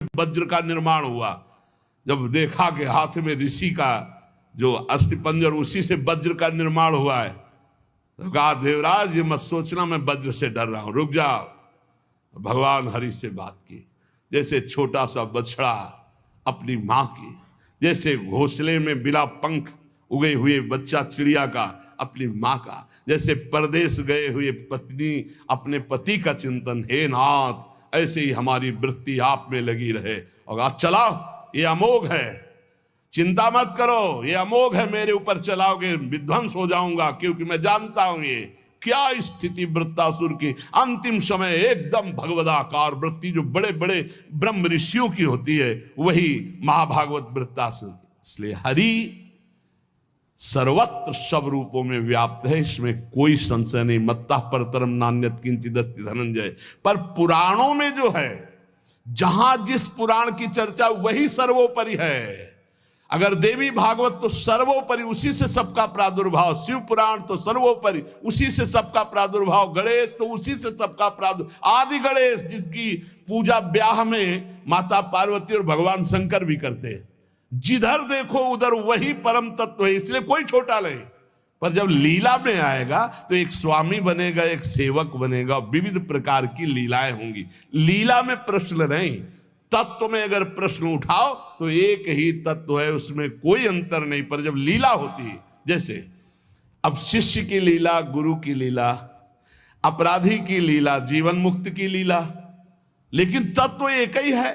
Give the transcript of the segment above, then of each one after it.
वज्र का निर्माण हुआ। जब देखा कि हाथ में ऋषि का जो अस्थि पंजर, उसी से वज्र का निर्माण हुआ है, तो कहा देवराज ये मत सोचना मैं वज्र से डर रहा हूं, रुक जाओ। भगवान हरि से बात की, जैसे छोटा सा बछड़ा अपनी माँ की, जैसे घोंसले में बिना पंख उगे हुए बच्चा चिड़िया का अपनी माँ का, जैसे परदेश गए हुए पत्नी अपने पति का चिंतन, हे नाथ ऐसे ही हमारी वृत्ति आप में लगी रहे। और आज चलाओ, ये अमोघ है, चिंता मत करो, ये अमोघ है, मेरे ऊपर चलाओगे विध्वंस हो जाऊंगा, क्योंकि मैं जानता हूं ये क्या स्थिति वृत्तासुर की। अंतिम समय एकदम भगवदाकार वृत्ति जो बड़े बड़े ब्रह्म ऋषियों की होती है, वही महाभागवत वृत्तासुर की। इसलिए हरि सर्वत्र सब रूपों में व्याप्त है, इसमें कोई संशय नहीं। मत्तः परतरम नान्यत् किंचित् अस्ति धनंजय। पर पुराणों में जो है, जहां जिस पुराण की चर्चा वही सर्वोपरि है। अगर देवी भागवत तो सर्वोपरि, उसी से सबका प्रादुर्भाव, शिव पुराण तो सर्वोपरि, उसी से सबका प्रादुर्भाव, गणेश तो उसी से सबका प्रादुर्भाव, आदि गणेश जिसकी पूजा ब्याह में माता पार्वती और भगवान शंकर भी करते हैं। जिधर देखो उधर वही परम तत्व है, इसलिए कोई छोटा नहीं। पर जब लीला में आएगा तो एक स्वामी बनेगा, एक सेवक बनेगा, विविध प्रकार की लीलाएं होंगी। लीला में प्रश्न नहीं, तत्व में अगर प्रश्न उठाओ तो एक ही तत्व है, उसमें कोई अंतर नहीं। पर जब लीला होती है, जैसे अब शिष्य की लीला, गुरु की लीला, अपराधी की लीला, जीवन मुक्त की लीला, लेकिन तत्व एक ही है,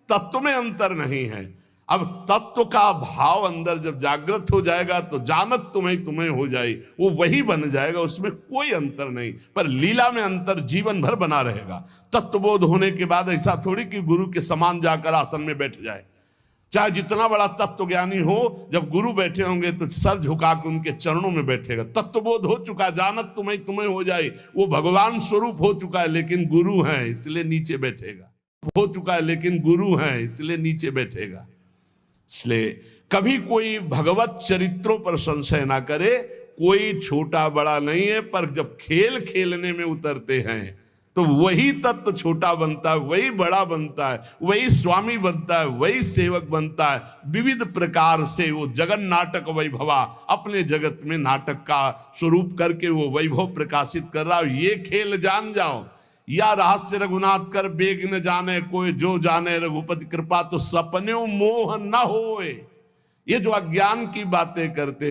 तत्व में अंतर नहीं है। अब तत्व का भाव अंदर जब जागृत हो जाएगा तो जानत तुम्हें तुम्हें हो जाए, वो वही बन जाएगा, उसमें कोई अंतर नहीं। पर लीला में अंतर जीवन भर बना रहेगा। तत्वबोध होने के बाद ऐसा थोड़ी कि गुरु के समान जाकर आसन में बैठ जाए, चाहे जितना बड़ा तत्व ज्ञानी हो, जब गुरु बैठे होंगे तो सर झुका के उनके चरणों में बैठेगा। तत्वबोध हो चुका, जानत तुम्हें तुम्हें हो जाए, वो भगवान स्वरूप हो चुका है, लेकिन गुरु है इसलिए नीचे बैठेगा, हो चुका है लेकिन गुरु है इसलिए नीचे बैठेगा। इसलिए कभी कोई भगवत चरित्रों पर संशय ना करे, कोई छोटा बड़ा नहीं है। पर जब खेल खेलने में उतरते हैं तो वही तत्व छोटा बनता है, वही बड़ा बनता है, वही स्वामी बनता है, वही सेवक बनता है। विविध प्रकार से वो जगन नाटक वैभवा, अपने जगत में नाटक का स्वरूप करके वो वैभव प्रकाशित कर रहा है। ये खेल जान जाओ, या रहस्य रघुनाथ कर बेग न जाने कोई, जो जाने रघुपति कृपा तो सपने मोह न होए। ये जो अज्ञान की बातें करते